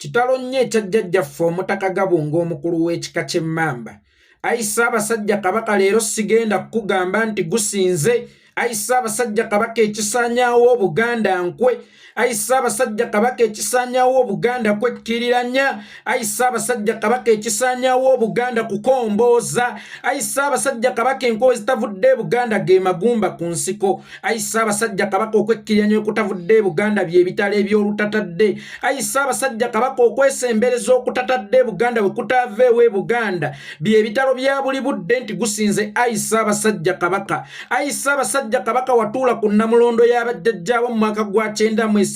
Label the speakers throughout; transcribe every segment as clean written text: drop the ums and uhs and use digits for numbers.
Speaker 1: kitalo nnyo ekyajjajjaffe Omutaka Gabunga omukulu w'ekika ky'Emmamba. Ayi Ssaabasajja Kabaka leero sigenda kukugamba nti gusinze. Ayi Ssaabasajja Kabaka ekisaanyaawo Obuganda nkwe. Ayi Ssaabasajja Kabaka ekisaanyaawo Obuganda kwekkirirannya. Ayi Ssaabasajja Kabaka ekisaanyaawo Obuganda kukombooza. Ayi Ssaabasajja Kabaka enkowe zitavudde Buganda ge magumba ku nsiko. Ayi Ssaabasajja Kabaka okwekkirirannya okutavudde Buganda bye bitalo eby'olutatadde. Ayi Ssaabasajja Kabaka okwesembereza okutatadde Buganda bwe kutaaveewo Buganda bye bitalo bya buli budde nti gusinze. Ayi Ssaabasajja Kabaka. Ayi Ssaabasajja Kabaka watuula ku Namulondo y'abajjajjaabo mu mwaka gwa 93.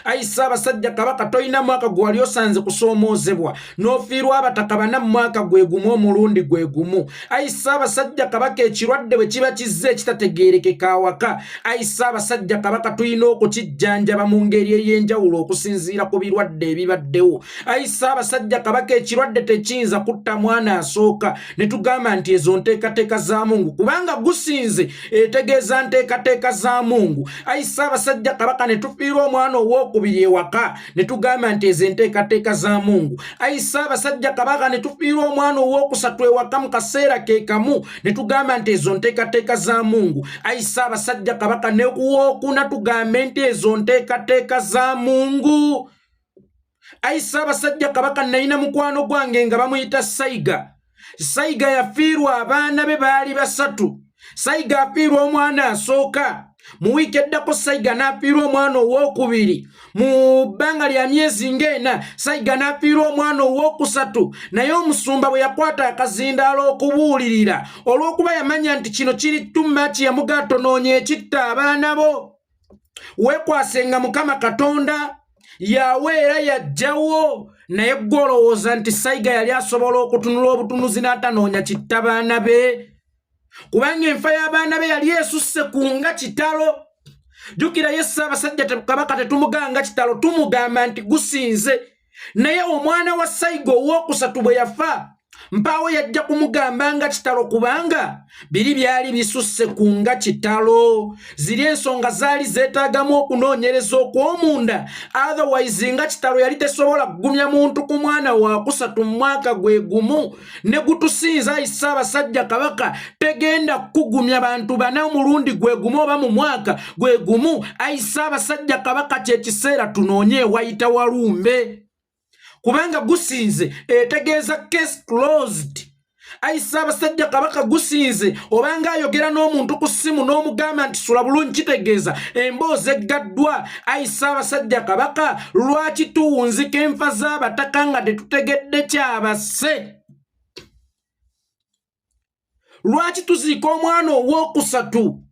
Speaker 1: Ayi Ssaabasajja Kabaka toyina mwaka gwe wali osanze kusoomoozebwa n'ofiirwa abataka bana mu mwaka gwe gumu omulundi gwe gumu. Ayi Ssaabasajja Kabaka ekirwadde bwe kiba kizze ekitategeerekeka awaka. Ayi Ssaabasajja Kabaka tulina okukijjanjaba mu ngeri ey'enjawulo okusinziira ku birwadde ebibaddewo. Ayi Ssaabasajja Kabaka ekirwadde tekiyinza kutta mwana asooka ne tugamba nti ezo nteekateeka za Mungu kubanga gusinze etegeeza nteekateeka za Mungu. Ayi Ssaabasajja Kabaka ne tufiirwa omwana owookubiri ewaka ne tugamba nti ezo enteekateeka za Mungu. Ayi Ssaabasajja Kabaka ne tufiirwa omwana owookusatu ewaka mu kaseera ke kamu ne tugamba nti ezo nteekateeka za Mungu. Ayi Ssaabasajja Kabaka ne kuwookuna tugambe nti ezo nteekateeka za Mungu. Ayi Ssaabasajja Kabaka nalina mukwano gwange nga bamuyita Sayiga. Sayiga yafiirwa abaana be baali 3. Sayiga afiirwa omwana asooka. Mu wiiki eddako Sayiga n'afiirwa omwana owookubiri. Mu bbanga lya myezi ng'ena Sayiga n'afiirwa omwana owookusatu. Naye omusumba bwe yakwata akazindaalo okubuulirira olw'okuba yamanya nti kino kiri tumaki yamuga tonoonya ekitta abaana bo. Weekwasenga Mukama Katonda yaweera yajjawo naye gw'olowooza nti Sayiga yali asobola okutunula obutunuzi n'atanoonya kitta baana be. Kubanga enfa y'abaana be yali esusse ku nga kitalo. Jjukira ye Ssaabasajja Kabaka tetumuganga kitalo tumugamba nti gusinze. Naye omwana wa Sayiga owookusatu bwe yafa mpaawo yajja kumugamba nga kitalo kubanga biri byali bisusse ku nga kitalo. Ziri ensonga zaali zeetaagamu okunoonyereza okw'omunda. Otherwise nga kitalo yali tesobola kugumya muntu ku mwana wa kusatu mu mwaka gwe gumu. Ne gutusinza Ayi Ssaabasajja Kabaka tegenda kugumya bantu bana omulundi gwe gumu oba mu mwaka gwe gumu. Ayi Ssaabasajja Kabaka kye kiseera tunoonye ewayita walumbe. Kubanga gusinze etegeeza case closed. Ayi Ssaabasajja Kabaka gusinze obanga ayogera n'omuntu ku ssimu n'omugamba nti sula bulungi kitegeeza emboozi eggaddwa. Ayi Ssaabasajja Kabaka lwaki tuwunzika enfa z'abataka nga tetutegedde kyabase? Lwaki tuziika omwana owookusatu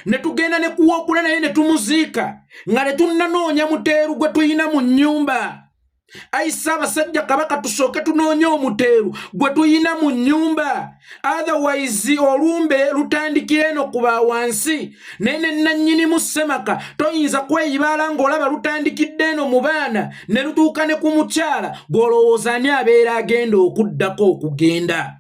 Speaker 1: ne tugenda ne kuwookuna naye ne tumuziika nga ne tunnanoonya muteeru gwe tuyina mu nnyumba? Ayi Ssaabasajja Kabaka tusooke tunoonye omuteeru gwe tuyina mu nnyumba. Otherwise olumbe lutandikira eno kuba wansi. Naye ne nannyinimu Ssemaka toyinza kweyibaala ng'olaba lutandikidde eno mu baana ne lutuuka ne ku mukyala gw'olowooza ani abeera agenda okuddako okugenda.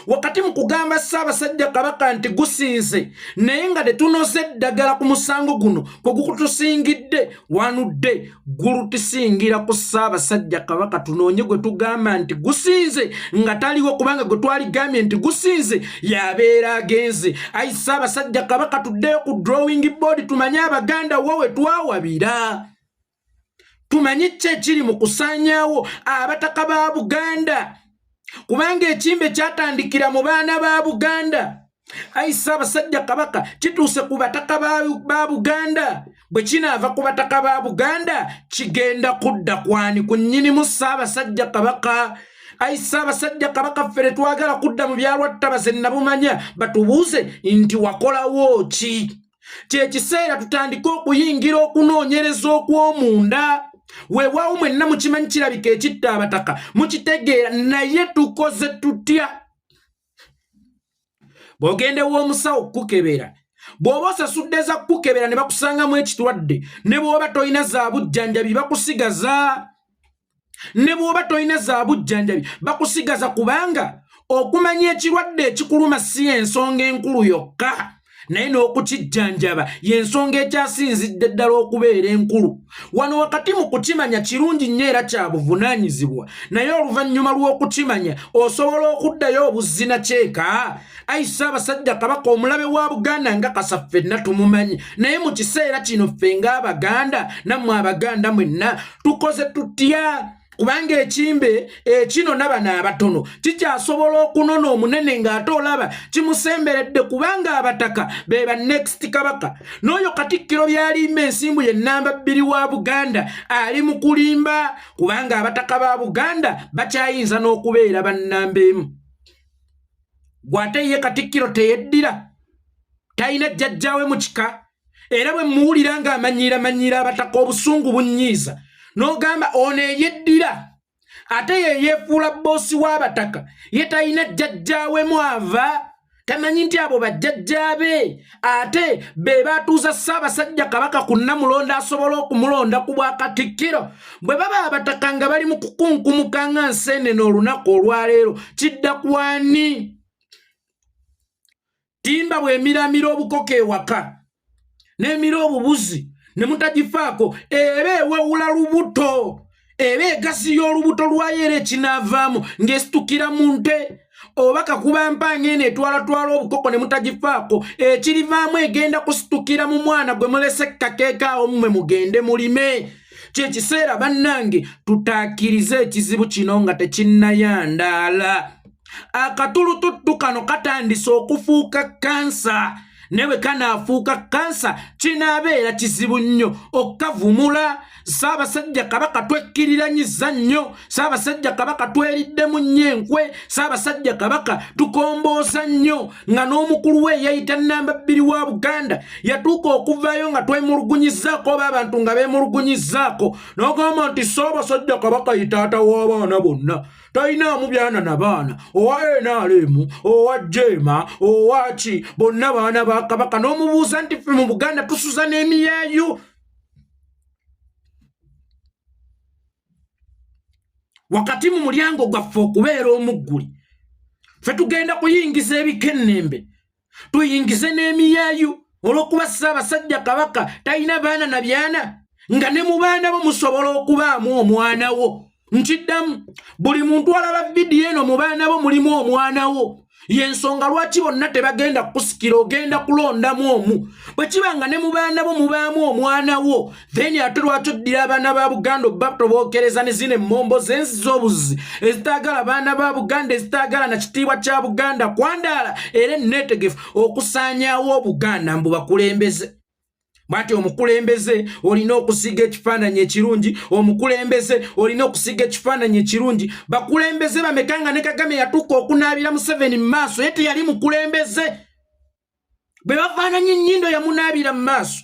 Speaker 1: Wakati mu kugamba Ssaabasajja Kabaka nti gusinze naye nga tetunoze eddagala ku musango guno kwe gutusingidde wanudde gulutusingira ku Ssaabasajja Kabaka tunoonye gwe tugamba nti gusinze nga taliwo kubanga gwe twaligambye nti gusinze yabeera agenze. Ayi Ssaabasajja Kabaka tuddeyo ku drawing board tumanye Abaganda wowe twawabira. Tumanye ki ekiri mu kusaanyaawo abataka ba Buganda. Kubanga ekimbe kyatandikira mu baana ba Buganda. Ayi Ssaabasajja Kabaka kituuse ku bataka ba Buganda. Bwe kinaava ku bataka ba Buganda kigenda kudda kwani ku nnyinimu Ssaabasajja Kabaka. Ayi Ssaabasajja Kabaka ffe twagala kudda mu byalwattabaze nabumanya batubuuze nti wakolawo ki? Kye kiseera tutandike okuyingira okunoonyereza okw'omunda. Weewaawo mwenna mukimanyi kirabika ekitta abataka mukitegeera naye tukoze tutya? Bw'ogendewo omusawo kukebera bw'oba osasudde za kukebera ne bakusangamu ekitwadde ne bw'oba toyina za bujjanjabi bakusigaza. Ne bw'oba toyina za bujjanjabi bakusigaza kubanga okumanya ekirwadde ekikuluma si ensonga enkulu yokka naye n'okukijjanjaba y'ensonga ekyasinzidde ddala okubeera enkulu. Wano wakati mu kukimanya kirungi nnyo era kya buvunaanyizibwa, naye oluvannyuma lw'okukimanya osobola okuddayo obuzina kyeka. Ayi Ssaabasajja Kabaka omulabe wa Buganda nga Kasa ffenna tumumanyi, naye mu kiseera kino ffe ng'Abaganda nammwe Abaganda mwenna tukoze tutya? Kubanga ekimbe kino n'abano abatono kikyasobola okunona omunene ng'ate olaba kimusemberedde, kubanga abataka be ba next kabaka. N'oyo Katikkiro by'alimba ensimbu ye nnamba 2 wa Buganda ali mu kulimba, kubanga abataka ba Buganda bakyayinza n'okubeera bannamba emu. Gw'ate ye Katikkiro teyeddira, talina jjajjaawe mu kika, era bwe muwulira ng'amanyiira abataka obusungu bunnyiiza n'ogamba ono eyeddira ate ye yeefuula boosi w'abataka, ye talina jjajjaawe mwava, tamanyi nti abo bajjajjaabe ate be baatuuza Ssaabasajja Kabaka ku Nnamulonda asobola okumulonda ku bwa Katikkiro. Bwe baba abataka nga bali mu kukunkumuka nga nseenene olunaku olwaleero, kidda ku ani? Timba bw'emiramira obukoko ewaka n'emira obubuzi ne mutagifaako, eba ewewula lubuto, eba egasi y'olubuto lwayo era ekinaavaamu ng'esitukira mu nte, oba kakuba mpanga eno etwalatwala obukoko ne mutagifaako, ekirivaamu egenda kusitukira mu mwana gwe mulese kakeekaawo mmwe mugende mulime. Kyekiseera bannange tutaakirize ekizibu kino nga tekinnayandaala. Akatulututtu kano katandise okufuuka kansa, newe kanaafuuka kansa kinaabeera kizibu nnyo okavumula. Ssaabasajja Kabaka twekkiriranyiza nnyo, Ssaabasajja Kabaka tweriddemu nnyo enkwe, Ssaabasajja Kabaka tukomboosa nnyo, nga n'omukulu we yayita nnamba 2 wa Buganda yatuuka okuvaayo nga twemulugunyizaako oba abantu nga beemulugunyizaako, n'ogamba nti Ssaabasajja Kabaka ye taata w'abaana bonna, talinaamu byana na baana, owa NRM, owa Jema, owa ki, bonna baana ba Kabaka. N'omubuuza nti ffe mu Buganda tusuza n'emiyaayu. Wakati mu mulyango gwaffe okubeera omugguli, ffe tugenda kuyingiza ebikennembe, tuyingize n'emiyaayu, olw'okuba Ssaabasajja Kabaka talina baana na byana, nga ne mu baana bo musobola okubaamu omwana wo. Nkiddamu, buli muntu alaba vidiyo eno mu baana bo mulimu omwana wo. Y'ensonga lwaki bonna tebagenda kusikira, ogenda kulondamu omu. Bwe kiba nga ne mu baana bo mubaamu omwana wo, then ate lwaki oddira abaana ba Buganda obatobokereza ne zino emmombo z'ensi z'obuzzi ezitaagala baana ba Buganda, ezitaagala na kitiibwa kya Buganda kwandaala era enneetegefu okusaanyaawo Obuganda mbu bakulembeze. Bw'ati omukulembeze olina okusiga ekifaananyi ekirungi, omukulembeze olina okusiga ekifaananyi ekirungi. Bakulembeze bameka nga ne Kagame yatuuka okunaabira Museveni mu maaso, ye teyali mukulembeze. Bwe bafaananya ennyindo yamunaabira mu maaso,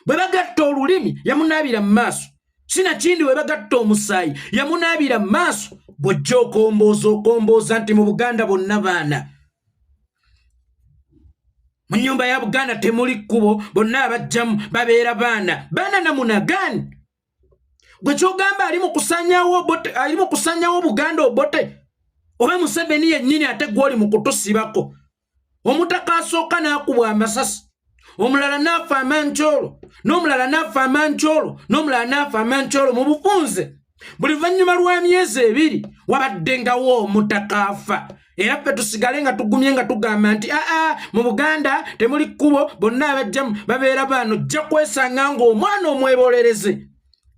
Speaker 1: bwe bagatta olulimi yamunaabira mu maaso, sinakindi bwe bagatta omusaayi yamunaabira mu maaso. Bw'ojja okombooza nti mu Buganda bonna baana, mu nnyumba ya Buganda temuli kkubo, bonna abajjamu babeera baana. Baana namuna gani? Gwe kyogamba ali mu kusaanyaawo Buganda obote, oba Museveni yennyini ate gw'oli mu kutusibako. Omutaka asooka n'akubwa amasasi, omulala n'afa amancoolo, n'omulala n'afa amancoolo, n'omulala n'afa amancoolo mu bufunze. Buli luvannyuma lwa myezi 2 wabaddengawo omutaka afa. Era ffe tusigale nga tugumye nga tugamba nti mu Buganda temuli kkubo, bonna abajjamu babeera baana. Ojja kwesanga ng'omwana omwebolereze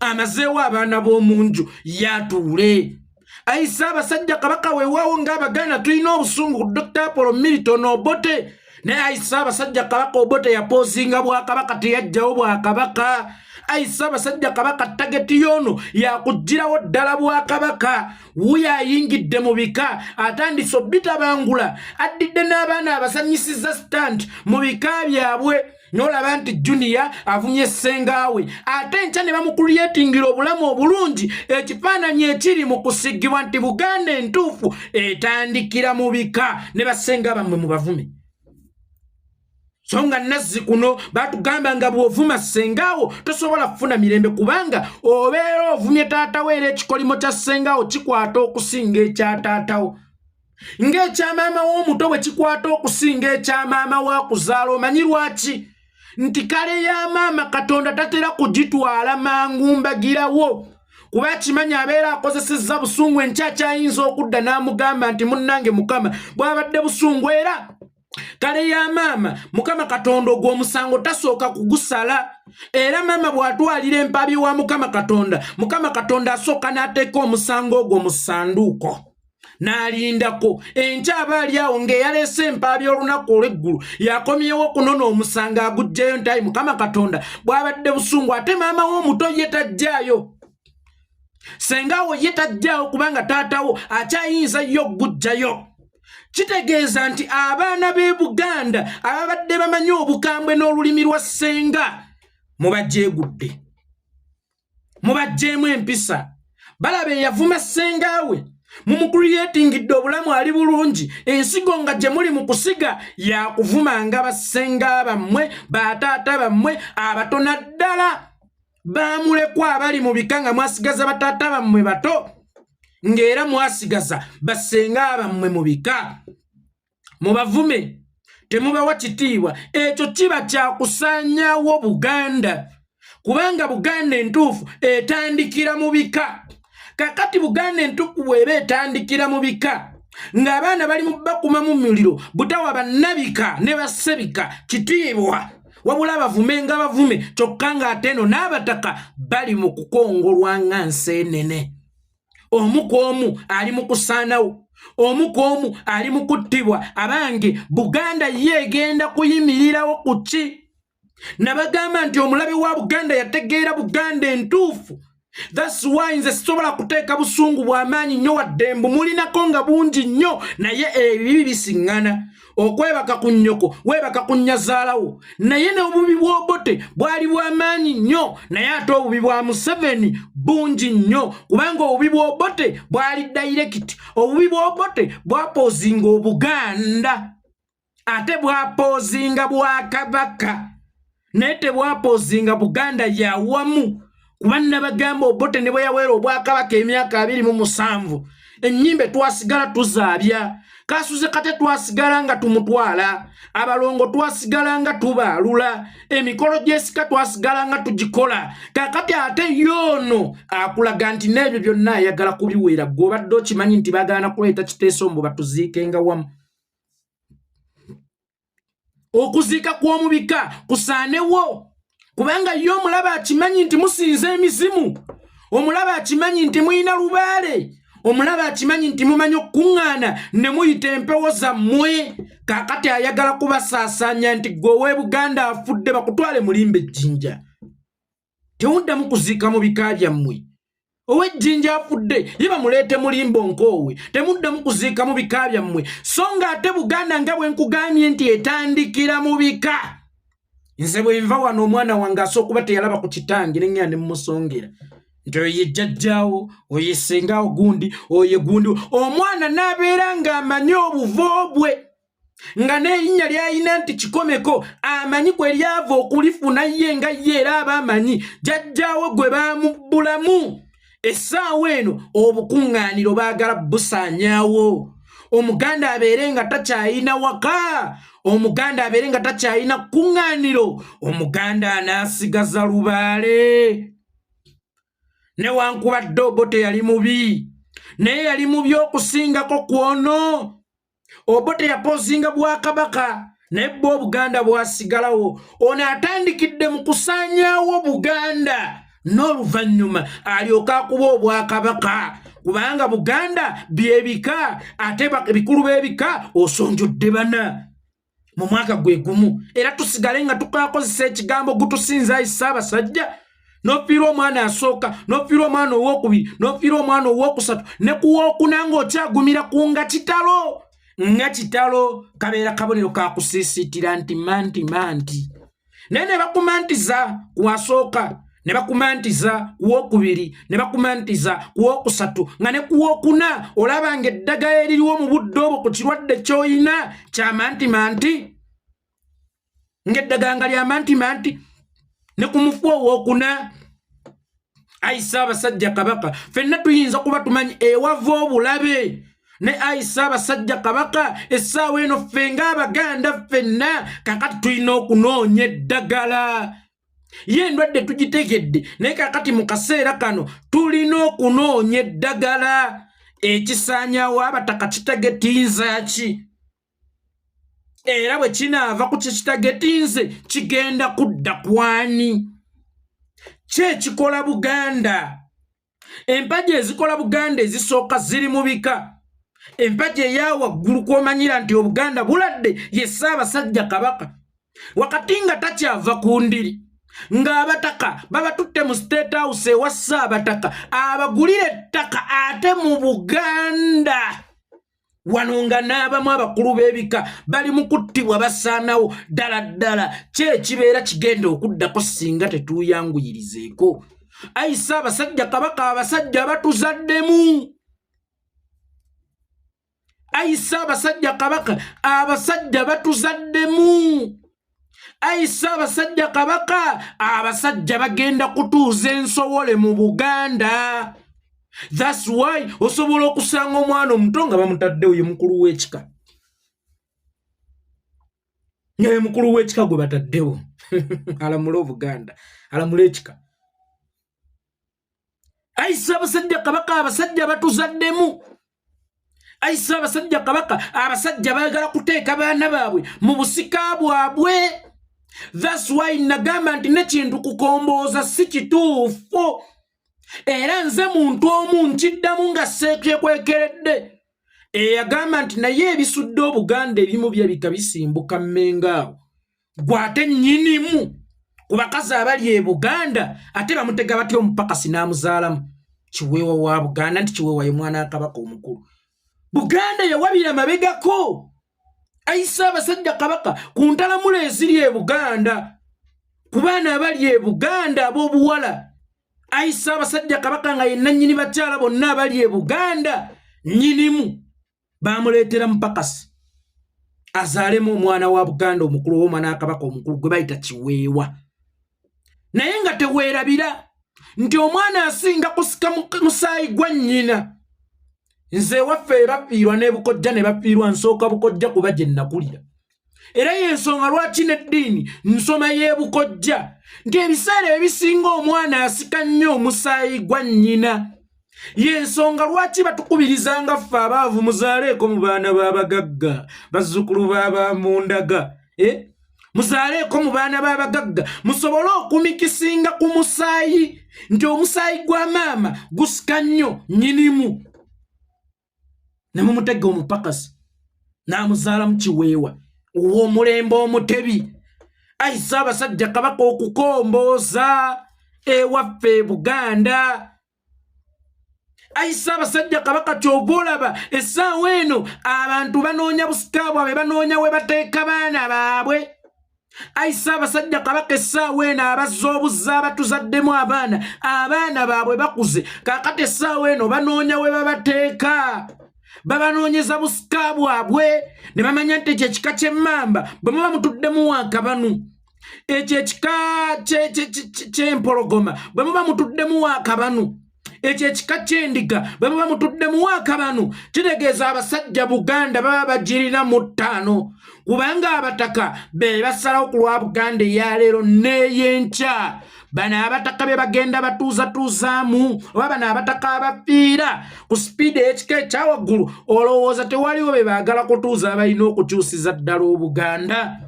Speaker 1: amazeewo abaana b'omu nju yatuule. Ayi Ssaabasajja Kabaka weewaawo ng'Abaganda tulina obusungu ku Dr. Apollo Milton Obote, naye ayi Ssaabasajja Kabaka Obote yapoozinga Bwakabaka, teyajjawo Bwakabaka. Ayi Ssaabasajja Kabaka tageti yono yakugirawo ddala Bwakabaka. Wuyo ayingidde mu bika, atandise obitabangula, addidde n'abaana abasanyisiza stand mu bika byabwe. N'olaba nti Junior avumye ssengaawe, ate enkya ne bamukulyetingira obulamu obulungi. Ekifaananyi ekiri mu kusigibwa nti Buganda entuufu etandikira mu bika, ne bassenga bammwe mu bavume. So nga Nazzi kuno batugamba nga bw'ovuma ssengaawo tosobola kufuna mirembe, kubanga obeera ovumye taatawo era ekikolimo kya ssengaawo kikwata okusinga ekya taatawo. ng'ekya maama w'omuto bwe kikwata okusinga ekya maama wa kuzaala. Omanyi lwaki? Nti kale ya maama Katonda tatera kugitwala mangu mbagirawo, kuba kimanyi abeera akozesezza busungu enkyayinza okudda n'amugamba nti munnange Mukama bw'abadde busungu. Era kale ya maama Mukama Katonda ogwo omusango tasooka kugusala. Era maama bw'atwalira empabi wa Mukama Katonda asooka n'ateeka omusango ogwo mu ssanduuko n'alindako. Enkya aba ali awo ng'eyaleese empabi olunaku olw'eggulu yakomyewo okunona omusango aguggyeyo nti ayi Mukama Katonda bw'abadde busungu, ate maama w'omuto ye tajjaayo. Senga wo ye tajjaawo kubanga taatawo akyayinza yo okuguggyayo. Kitegeeza nti abaana b'e Buganda ababadde bamanyi obukambwe n'olulimi lwa ssenga mubajeegudde, mubajjeemu empisa. Balaba eyavuma ssengawe mumukuliyetingidde obulamu ali bulungi, ensigo nga gye muli mu kusiga yakuvumanga bassenga bammwe bataata bammwe abatono ddala. Bamulekwa abali mu bika nga mwasigaza bataata bammwe bato, ng'era mwasigaza bassenga bammwe mu bika. Mubavume, temubawa kitiibwa. Ekyo kiba kyakusaanyaawo Buganda, kubanga Buganda entuufu etandikira mu bika. Kakati Buganda entuufu bw'eba etandikira mu bika, ng'abaana bali mu bakuma mu muliro, butawa bannabika ne bassebika kitiibwa, wabula bavume nga bavume, kyokka ng'ate eno n'abataka bali mu kukongolwa nga nseenene. Omu ku omu ali mu kusaanawo, omu ku omu ali mu kuttibwa. Abange Buganda ye egenda kuyimirirawo ku ki? Nabagamba nti omulabe wa Buganda yategeera Buganda entuufu. That's why nze sisobola kuteeka busungu bw'amaanyi nnyo wadde mbu mulinako nga bungi nnyo, naye ebibi bisiŋŋana. Okwebaka ku nnyoko weebaka ku nnyazaalawo, naye n'obubi bw'Obote bwali bw'amaanyi nnyo, naye ate obubi bwa Museveni bungi nnyo, kubanga obubi bw'Obote bwali direct. Obubi bw'Obote bwapoozinga Obuganda, ate bwapoozinga Bwakabaka, naye tebwapoozinga Buganda yawamu. Kuba nabagamba Obote ne bwe yaweera Obwakabaka emyaka 27, ennyimbe twasigala tuzaabya, Kasuze kate twasigala nga tumutwala, abalongo twasigala nga tubaalula, emikolo gy'esika twasigala nga tugikola. Kakati ate yono akulaga nti n'ebyo byonna ayagala kubiweera, gw'obadde okimanyi nti bagaana kuleeta Kiteeso mbu batuziikenga wamu. Okuziika kw'omubika kusaanewo, kubanga yo omulaba akimanyi nti musinza emizimu, omulaba akimanyi nti muyina lubaale, omulaba akimanyi nti mumanyi okuŋŋaana ne muyita empewo zammwe. Kakati ayagala kubasaasaanya nti gwe ow'e Buganda afudde bakutwale mulimbe ejjinja. Tewuddamu kuziika mu bika byammwe. Ow'ejjinja afudde ye bamuleete mulimbo nkoowe, temuddamu kuziika mu bika byammwe. So nga ate Buganda nga bwe nkugambye nti etandikira mu bika. Nze bwe nva wano omwana wange asookuba teyalaba ku kitange ne ngenda ne mmusongera nti oyo ye jjajjaawo, oyo ye ssengaawo gundi, oyo ye gundi. Omwana n'abeera ng'amanyi obuvo bwe, nga n'erinnya ly'ayina nti Kikomeko amanyi kwe lyava okulifuna ye nga ye era aba amanyi jjajjaawo gwe baamubbulamu. Essaawa eno obukuŋŋaaniro baagala busaanyaawo. Omuganda abeere nga takyayina waka, Omuganda abeere nga takyayina kuŋŋaaniro, Omuganda anaasigaza lubaale. Newankubadde Obote yali mubi, naye yali mubi okusingako kwono. Obote yapoozinga Bwakabaka, naye bwo Obuganda bwasigalawo. Ono atandikidde mu kusaanyaawo Buganda, n'oluvannyuma alyoka akuba Obwakabaka, kubanga Buganda byebika, ate bikulu b'ebika osonjodde bana mu mwaka gwe gumu. Era tusigale nga tukakozesa ekigambo gutusinza Ayi Ssaabasajja, n'ofiirwa omwana asooka, n'ofiirwa omwana ow'okubiri, n'ofiirwa omwana ow'okusatu, ne ku wookuna ng'okyagumira ku nga kitalo. Nga kitalo kabeera kabonero kakusiisiitira nti manti. Naye ne bakumantiza ku asooka, ne bakumantiza ku wookubiri, ne bakumantiza ku wookusatu, nga ne ku wookuna olaba ng'eddagala eririwo mu budde obwo ku kirwadde ky'oyina kya manti, ng'eddagala nga lya manti, ne ku mufu owookuna. Ayi Ssaabasajja Kabaka, ffenna tuyinza kuba tumanyi ewava obulabe, ne Aisa abasajja kabaka essaawa eno ffe ng'Abaganda ffenna kakati tulina okunoonya eddagala. Ye endwadde tugitegedde naye kakati mu kaseera kano tulina okunoonya eddagala. Ekisaanyaawo abataka kitagetinza ki? Era bwe kinaava ku kitagetinze kigenda kudda kwani? Kyekikola Buganda. Empagi ezikola Buganda ezisooka ziri mu bika. Empagi eya waggulu kw'omanyira nti Obuganda buladde ye Ssaabasajja Kabaka. Wakati nga takyava ku ndiri ng'abataka babatutte mu State House ewa Ssaabataka abagulire ettaka ate mu Buganda. Wano nga n'abamu abakulu b'ebika bali mu kuttibwa basaanawo ddala. Kyekibeera kigenda okuddako singa tetuuyanguyirizeeko. Ayi Ssaabasajja Kabaka abasajja batuzaddemu. Ayi Ssaabasajja Kabaka abasajja batuzaddemu. Ayi Ssaabasajja Kabaka abasajja bagenda kutuuza ensowole mu Buganda. That's why osobola okusanga omwana omuto nga bamutaddewo ye mukulu w'ekika. Ye mukulu w'ekika gwe bataddewo. Alamula Obuganda, alamula ekika. Ayi Ssaabasajja Kabaka abasajja batuzaddemu. Ayi Ssaabasajja Kabaka abasajja baagala kuteeka baana baabwe mu busika bwabwe. That's why nagamba nti nekintu kukombooza si kituufu. Era nze muntu omu nkiddamu nga seekwekeredde. Eyagamba nti naye ebisudde Obuganda ebimu byabika bisimbuka mmengaawo. Gwate nnyinimu ku bakazi abali e Buganda ate bamutega batya omupakasi n'amuzaalamu. Kiweewa wa Buganda nti Kiweewa ye mwana wa Kabaka omukulu. Buganda yawabira mabegako. Ayi Ssaabasajja Kabaka ku ntalamula eziri e Buganda ku baana abali e Buganda ab'obuwala. Ayi Ssaabasajja Kabaka nga yenna nnyini bakyala bonna abali e Buganda nnyinimu baamuleetera mupakasi azaalemu omwana wa Buganda omukulu w'omwana wa Kabaka omukulu gwe bayita Kiweewa. Naye nga teweerabira nti omwana asinga kusika musaayi gwa nnyina. Nze waffe bafiirwa n'ebukojja ne bafiirwa nsooka bukojja kuba gye nakulira. Era y'ensonga lwaki n'eddiini nsoma y'ebukojja nti ebiseera ebisinga omwana asika nnyo omusaayi gwa nnyina. Y'ensonga lwaki batukubirizanga ffe abaavu muzaaleeko mu baana b'abagagga bazzukulu b'abamundaga. Muzaaleeko mu baana b'abagagga musobole okumikisinga ku musaayi nti omusaayi gwa maama gusika nnyo nnyinimu. Ne mumutega omupakasi n'amuzaalamu Kiweewa ow'omulembe omutebi. Ayi Ssaabasajja Kabaka okukombooza ewaffe Buganda. Ayi Ssaabasajja Kabaka ky'oba olaba essaawa eno abantu banoonya busika bwabwe, banoonya we bateeka baana baabwe. Ayi Ssaabasajja Kabaka essaawa eno abazza obuzza abatuzaddemu abaana baabwe bakuze. Kaakati essaawa eno banoonya we babateeka. Babanoonyeza busika bwabwe ne bamanya nti ekyo ekika ky'emmamba bwe muba mutuddemu waakabanu. Ekyo ekika ky'empologoma bwe muba mutuddemu waakabanu. Ekyo ekika ky'endiga bwe muba mutuddemu waakabanu. Kitegeeza abasajja Buganda baba bagirina mu ttaano. Kubanga abataka be basalawo ku lwa Buganda eyaleero n'ey'enkya. Bano abataka be bagenda batuuzatuuzaamu oba bano abataka abafiira ku sipiidi ekika ekyawaggulu olowooza tewaliwo be baagala kutuuza abalina okukyusiza ddala Obuganda.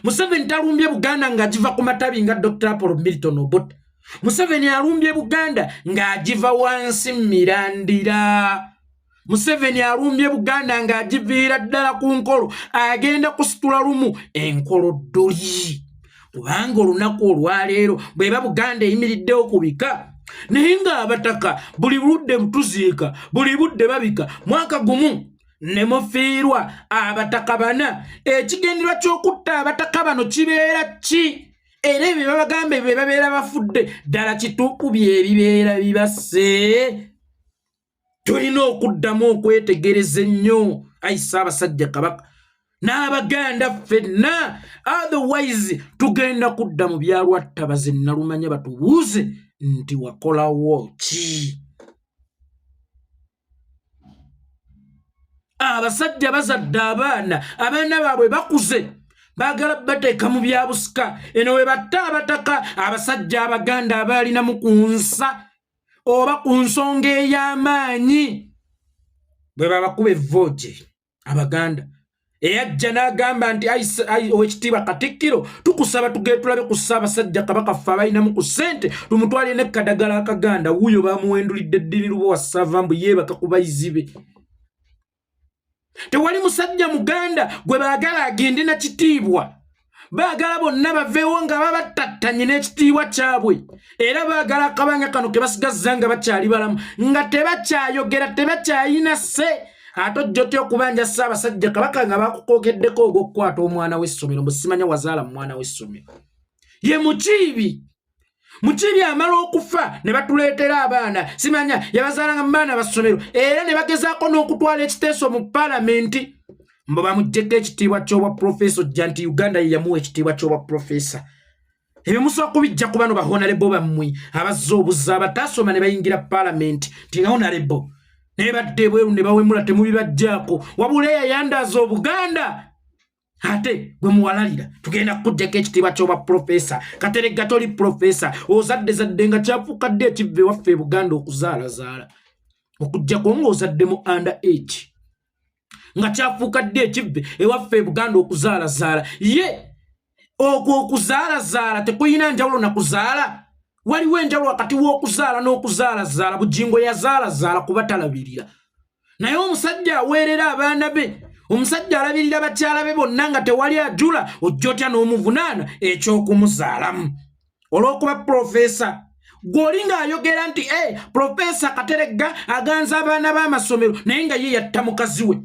Speaker 1: Museveni talumbye Buganda ng'agiva ku matabi nga Dr. Apollo Milton Obote. Museveni alumbye Buganda ng'agiva wansi mirandira. Museveni alumbye Buganda ng'agiviira ddala ku nkolo agenda kusitula lumu enkoloddoli. Kubanga olunaku olwaleero bw'eba Buganda eyimiriddewo ku bika naye ng'abataka buli budde butuziika buli budde babika. Mwaka gumu ne mufiirwa abataka bana. Ekigendererwa ky'okutta abataka bano kibeera ki? Era ebyo babagamba be babeera bafudde ddala kituufu byebibeera bibase. Tulina okuddamu okwetegereza ennyo Ayi Ssaabasajja Kabaka n'Abaganda ffenna, otherwise tugenda kudda mu byalwattabaze nalumanya batubuuze nti wakolawo ki? abasajja bazadde abaana baabwe bakuze bagala bateeka mu byabusika eno we batta abataka abasajja abaganda abaalinamu ku nsa oba ku nsonga ey'amaanyi bwe babakuba evvooje abaganda eyajja n'agamba nti owekitiibwa Katikkiro tukusaba tugende tulabe ku Ssaabasajja Kabaka ffe abalinamu ku ssente tumutwalire n'ekkadagala akaganda wuuyo bamuwendulidde Ddini Lubowa Savambu yeebaka ku bayizi be. Tewali musajja muganda gwe baagala agende na kitiibwa baagala bonna baveewo nga babatattanye n'ekitiibwa kyabwe era baagala akabanga kano ke basigazza nga bakyali balamu nga tebakyayogera tebakyayina se ate ojjotya okubanja Ssaabasajja Kabaka nga bakukookeddeko ogw'okukwata omwana w'essomero musimanya wazaala mu mwana w'essomero ye mukiibi amala okufa ne batuleetera abaana simanya yabazaalanga mu baana bassomero era ne bagezaako n'okutwala ekiteeso mu paalamenti mbo bamuggyeko ekitiibwa ky'obwa profeesa ojja nti Uganda ye yamuwa ekitiibwa ky'obwa profeesa ebyo musobola kubijja ku bano bahonalebo bammwe abazza obuzza abataasoma ne bayingira paalamenti nti nga honalebo naye badde bweru ne bawemula temubibajjaako wabula eyayandaaza Obuganda ate gwe muwalalira tugenda kukuggyako ekitiibwa ky'obwa profeesa Kateregga toli profeesa ozadde nga kyafuukadde ekivve waffe Buganda okuzaalazaala okuggyako ng'ozaddemu under age nga kyafuukadde ekivve ewaffe Buganda okuzaalazaala ye okwo okuzaalazaala tekuyina njawulo na kuzaala waliwo enjawulo wakati w'okuzaala n'okuzaalazaala bugingo yazaalazaala kuba talabirira naye omusajja aweerera abaana be omusajja alabirira bakyala be bonna nga tewali ajula ojja otya n'omuvunaana eky'okumuzaalamu olw'okuba profeesa gw'oli ng'ayogera nti profeesa Kateregga aganza abaana b'amasomero naye nga ye yatta mukazi we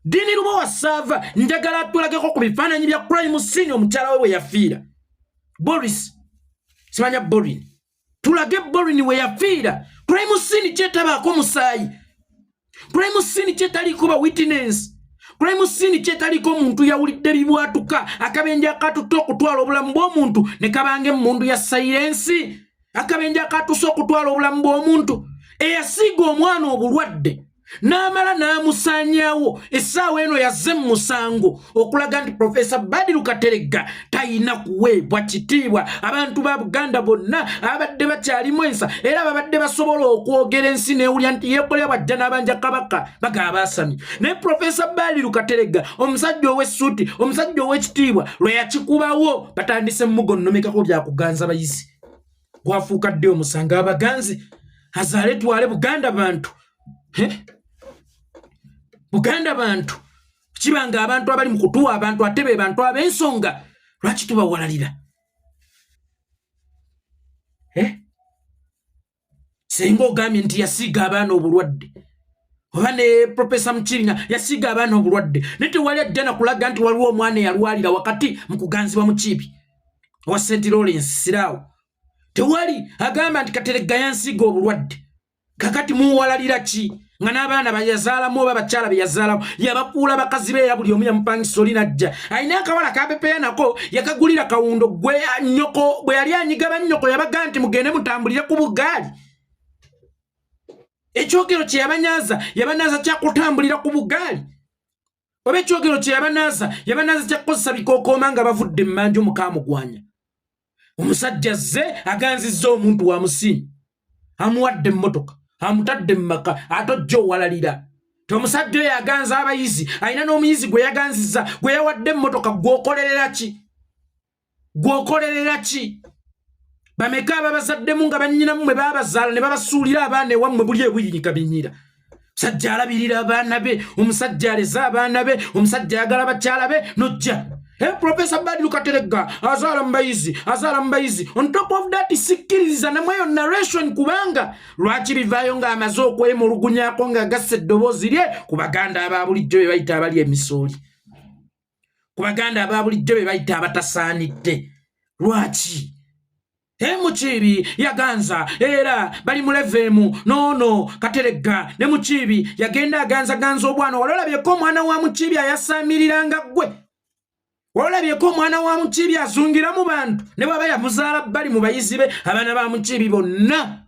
Speaker 1: Ddini Lubowa Sava njagala tulageko ku bifaananyi bya Crime Scene omukyala we we yafiira Boris simanya Borin tulage Borin we yafiira Crime Scene kyetabaako musaayi Crime Scene kyetaliko ba witness Crime Scene kyetaliko omuntu yawulidde bibwatuka akabenje akatutte okutwala obulamu bw'omuntu ne kabange emmundu ya silence akabenje akatuuse okutwala obulamu bw'omuntu eyasiiga omwana obulwadde n'amala n'amusaanyaawo essaawa eno yazze mu musango okulaga nti Profesa Badiru Kateregga talina kuweebwa kitiibwa abantu ba Buganda bonna abadde bakyalimu ensa era babadde basobola okwogera ensi n'ewulya nti yeekolera bwajja n'abanja Kabaka bagaba asamye naye Profesa Badiru Kateregga omusajja ow'essuuti omusajja ow'ekitiibwa lwe yakikubawo batandise mugonnomekako byakuganza bayizi gwafuukadde omusango abaganzi azaale twale Buganda bantu Buganda bantu kibanga abantu abali mu kutuwa abantu atebe bantu ab'ensonga lwaki tubawalalira senga ogambye nti yasiiga abaana obulwadde oba ne Profesa Mukiringa yasiiga abaana obulwadde naye tewali ajja na kulaga nti waliwo omwana eyalwalira wakati mu kuganzibwa mu kiibi owa St. Lawrence Siraawo tewali agamba nti Kateregga yansiiga obulwadde kakati muwalalira ki nga n'abaana bayazaalamu oba bakyala beyazaalamu yabakuula bakazi be era buli omu yamupangisa oli najja alina akawala kapepeya nako yakagulira kawundo gwe nnyoko bwe yali anyiga bannyoko yabaga nti mugende mutambulire ku bugaali ekyogero kye yabanaaza kyakutambulira ku bugaali oba ekyogero kye yabanaaza kyakukozesa bikookooma nga bavudde mu manju mukaamugwanya omusajja zze aganzizza omuntu wa musiini amuwadde emmotoka amutadde mu maka ate ojja owalalira omusajja oyo aganza abayizi alina n'omuyizi gwe yaganzizza gwe yawadde emmotoka gwokolerera ki bameka ababazaddemu nga bannyinamu mwe baabazaala ne babasuulira abaana ewammwe buli ebuyinyiga binyira omusajja alabirira abaana be omusajja aleza abaana be omusajja ayagala bakyala be nojja Profesa Badiru Kateregga azaala mu bayizi on top of that sikkiriza namweyo narration kubanga lwaki bivaayo ng'amaze okwemulugunyako ng'agasse eddoboozi lye ku baganda abaabulijjo be bayita abali emisooli ku baganda abaabulijjo be bayita abatasaanidde lwaki Mukiibi yaganza era bali mu levemu nono Kateregga ne Mukiibi yagenda aganza obwana wali olabyeko omwana wa Mukiibi ayasamiriranga gwe walabyeko omwana wa Mukiibi azungira mu bantu ne baba yamuzaala bali mu bayizi be abaana ba Mukiibi bonna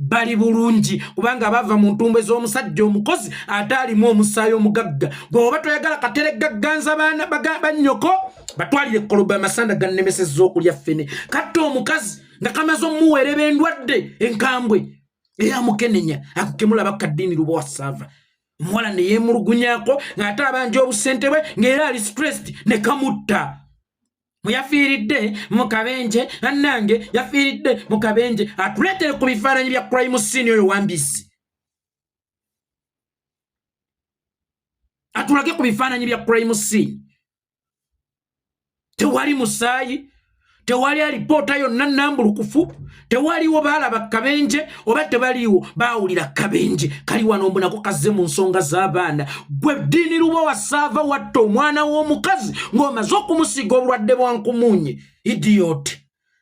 Speaker 1: bali bulungi kubanga bava mu ntumbe z'omusajja omukozi ate alimu omusaayi omugagga bw'oba toyagala katere gagganza baana bannyoko batwalire ekkoloba amasanda gannemesezza okulya ffene katta omukazi nga kamaze omuweerera endwadde enkambwe eyamukenenya akukemula bakaddiini luba wasaava omuwala ne yeemulugunyaako ng'ate abanja obusente bwe ng'era ali stressed ne kamutta muyafiiridde mu kabenje annange yafiiridde mu kabenje atuleetere ku bifaananyi bya crime scene oyo wambisi atulage ku bifaananyi bya crime scene tewali musaayi tewali alipoota yonna nambulukufu tewaliwo baalaba kabenje oba tebaliiwo baawulira kabenje kali wano mbonako kazze mu nsonga z'abaana gwe ddiini luba wasaava watta omwana w'omukazi ng'omaze okumusiga obulwadde bwankumuunye idiot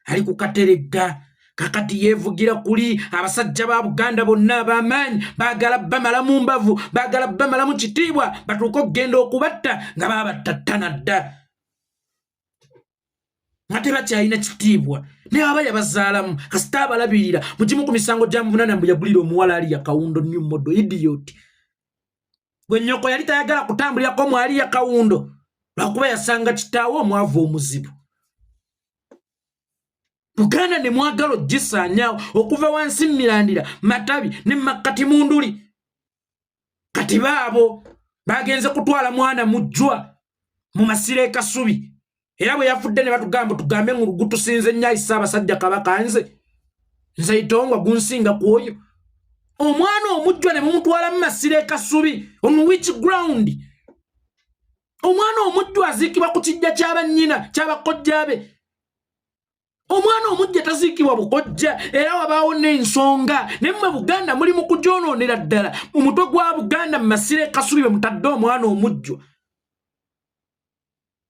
Speaker 1: ali ku kateregga kakati yeevugira kuli abasajja ba Buganda bonna ab'amaanyi baagala bamala mu mbavu baagala bamala mu kitiibwa batuuka okugenda okubatta nga baabatta tanadda ate bakyalina kitiibwa naye aba yabazaalamu kasita abalabirira mugimu ku misango gya muvunaana mbu yagulira omuwala ali yakawundo new model idiot gwe nnyoko yali tayagala kutambulirako mwali yakawundo lwakuba yasanga kitaawe omwavu omuzibu Buganda ne mwagala ogisaanyaawo okuva wansi Mirandira Matabi ne Makati Munduli kati baabo bagenze kutwala mwana mujjwa mu masiro e Kasubi era bwe yafudde ne batugamba tugambe mu lugutu sinze nnyo ayisa abasajja kabaka nze itongwa gunsinga ku oyo omwana omujjwa ne mumutwala mu masiro e Kasubi on which ground omwana omujjwa aziikibwa ku kijja ky'abannyina ky'abakojja be omwana omujja taziikibwa bukojja era wabaawo n'ensonga ne mmwe Buganda muli mu kugyonoonera ddala mu mutwe gwa Buganda mu masiro e Kasubi be mutadde omwana omujjwa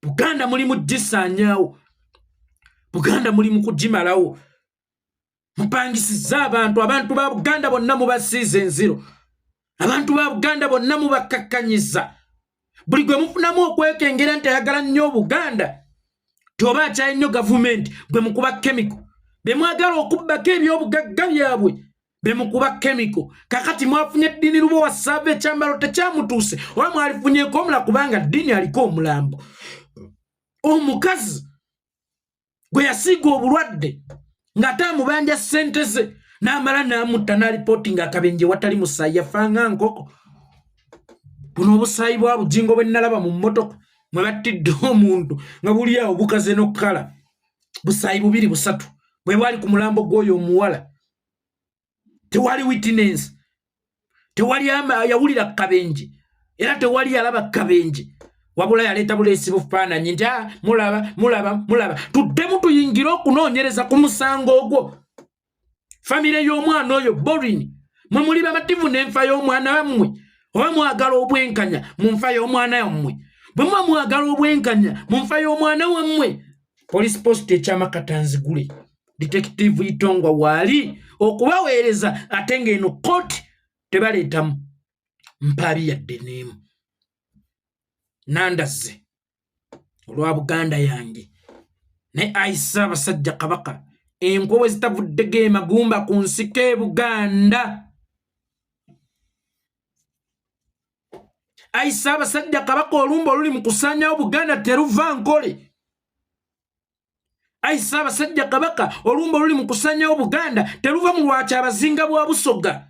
Speaker 1: Buganda muli mu gisaanyaawo Buganda muli mu kugimalawo mupangisizza abantu ba Buganda bonna mubasiize enziro abantu ba Buganda bonna mubakakkanyiza buli gwe mufunamu okwekengera nti ayagala nnyo Buganda toba akyayi nnyo gavumenti gwe mukuba kemiko be mwagala okubbako ebyobugagga byabwe be mukuba kemiko kakati mwafunye eddiini luba wasaava ekyambalo tekyamutuuse oba mwalifunyeeko omula kubanga ddiini aliko omulambo omukazi gwe yasiiga obulwadde ng'ate amubanja ssente ze n'amala n'amutta n'alipooti ng'akabenje watali musaayi yafanga nkoko buno obusaayi bwa bujingo bwe nalaba mu mmotoka mwe battidde omuntu nga buli awo bukaze n'okkala busaayi 2-3 bwe bwali ku mulambo gw'oyo omuwala tewali witness tewali yawulira kabenje era tewali yalaba kabenje wabula yaleeta buleesi bufaananyi nti mulaba tuddemu tuyingire okunoonyereza ku musango ogwo famire y'omwana oyo borini mwe muli bamativu n'enfa y'omwana wammwe oba mwagala obwenkanya mu nfa y'omwana wammwe bwe muba mwagala obwenkanya mu nfa y'omwana wammwe police post ekyamakatanzigule detective Itongwa waali okubaweereza ate ng'eno kooti tebaleetamu mpaabi yadde n'emu nandazze olwa Buganda yange ne ayisa abasajja kabaka enkowe zitavuddeko emagumba ku nsiko e Buganda ayisa abasajja kabaka olumba oluli mu kusaanyawo Buganda teruva nkole ayisa abasajja kabaka olumba oluli mu kusaanyawo Buganda teruva mu lwaki abazinga bwa Busoga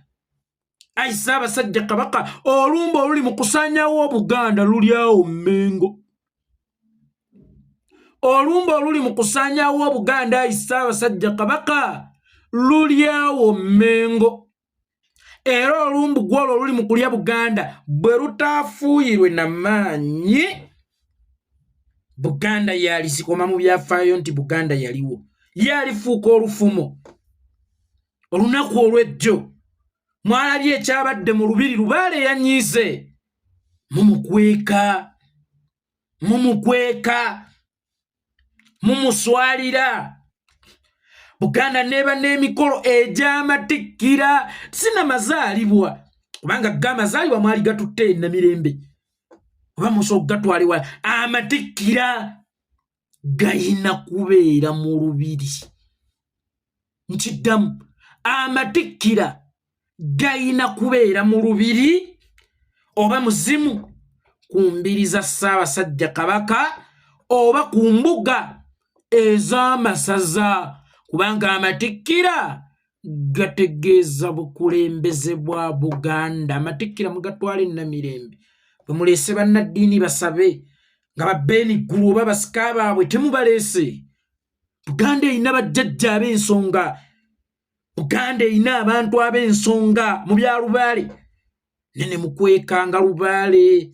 Speaker 1: ayisa abasajja kabaka olumba oluli mu kusaanyawo Buganda lulyawo Mmengo olumba oluli mu kusaanyawo Buganda ayisa abasajja kabaka lulyawo Mmengo era olumbu gwolwo oluli mu kulya Buganda bwe lutaafuuyirwe n'amaanyi Buganda yalisikoma mu byafaayo nti Buganda yaliwo yalifuuka olufumo olunaku olw'ejjo mwalabye ekyabadde mu lubiri Lubaale yanyiize mumukweka mumuswalira Buganda neba n'emikolo egy'amatikkira sinamazaalibwa kubanga gamazaalibwa mwali gatutte Namirembe oba muso gatwaliwa amatikkira gayina kubeera mu lubiri nkiddamu amatikkira gayina kubeera mu lubiri oba muzimu ku mbiri za Ssaabasajja Kabaka oba ku mbuga ez'amasaza kubanga amatikkira gategeeza bukulembeze bwa Buganda. Amatikkira mugatwala Namirembe bwe muleese bannaddiini basabe nga babbeeni ggulu oba basika baabwe temubaleese. Buganda erina bajjajja ab'ensonga, Buganda erina abantu ab'ensonga mu bya Lubaale nene mukwekanga Lubaale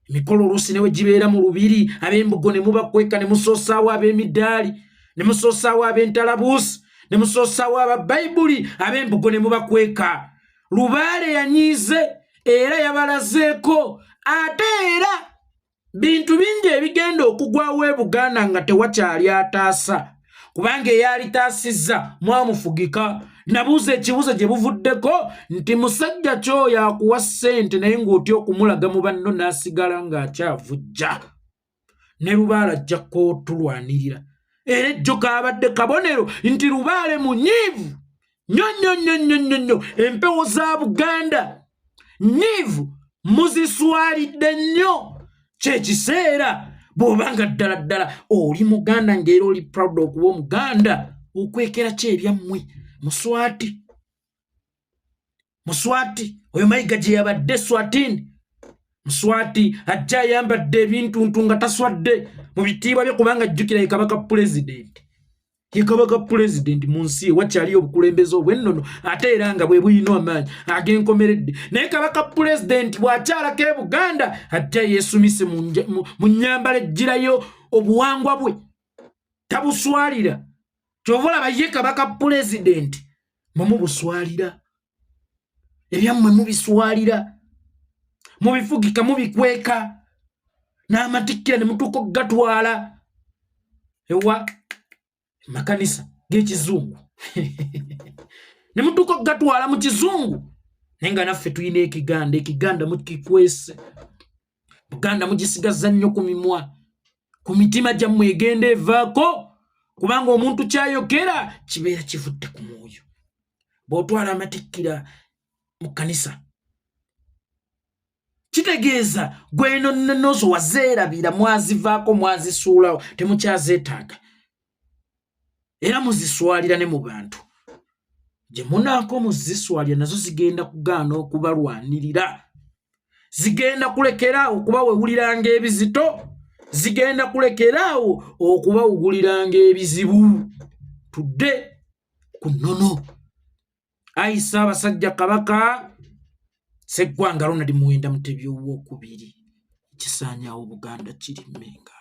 Speaker 1: emikolo oluusi ne we gibeera mu lubiri ab'Embugo ne mubakweka ne musoosaawo ab'Emidaali ne musoosaawo ab'Entalabuusi ne musoosaawo aba Bayibuli ab'Embugo ne mubakweka. Lubaale yanyiize era yabalazeeko ate era bintu bingi ebigenda okugwawo e Buganda nga tewakyali ataasa kubanga eyalitaasizza mwamufugika. Nabuuza ekibuuzo gye buvuddeko nti musajja kyoyo akuwa ssente naye ng'otya okumulaga mu banno n'asigala ng'akyavujja. Ne Lubaale ajja kotulwanirira era ejjo kaabadde kabonero nti Lubaale munyiivu nnyo. Empewo za Buganda nyiivu muziswalidde nnyo. Kyekiseera bw'obanga ddala oli Muganda ng'era oli proud okuba Omuganda okwekera ki ebyammwe? Muswati oyo Mayiga gye yabadde Swatini, Muswati ajja ayambadde ebintuntu nga taswadde mu bitiibwa bye kubanga ajjukira ye Kabaka Pulezidenti. Ye Kabaka Pulezidenti mu nsi wakyali obukulembeze obw'ennono ate era nga bwe buyina amaanyi ag'enkomeredde. Naye Kabaka Pulezidenti bw'akyalako e Buganda ajja yeesumise mu nnyambala ejjirayo obuwangwa bwe, tabuswalira. Kyova olaba ye Kabaka Pulezidenti mumubuswalira, ebyammwe mubiswalira, mubifugika mubikweka n'amatikkira ne mutuuka okugatwala ewa makanisa g'ekizungu ne mutuuka okugatwala mu kizungu. Naye nga naffe tulina ekiganda mukikwese. Buganda mugisigazza nnyo ku mimwa, ku mitima gyammwe egenda evaako kubanga omuntu kyayogera kibeera kivudde ku mwoyo. Bw'otwala amatikkira mu kkanisa kitegeeza gwe nozo wazeerabira mwazivaako mwazisuulawo temukyazeetaaga era muziswalira ne mu bantu gye munaako muziswalira nazo zigenda kugaana okubalwanirira, zigenda kulekeraawo okubawewuliranga ebizito, zigenda kulekeraawo okubawuguliranga ebizibu. Tudde ku nnono. Ayi Ssaabasajja Kabaka Sseggwanga Ronald Muwenda Mutebi II, kisaanyaawo Buganda kiri Mmenga.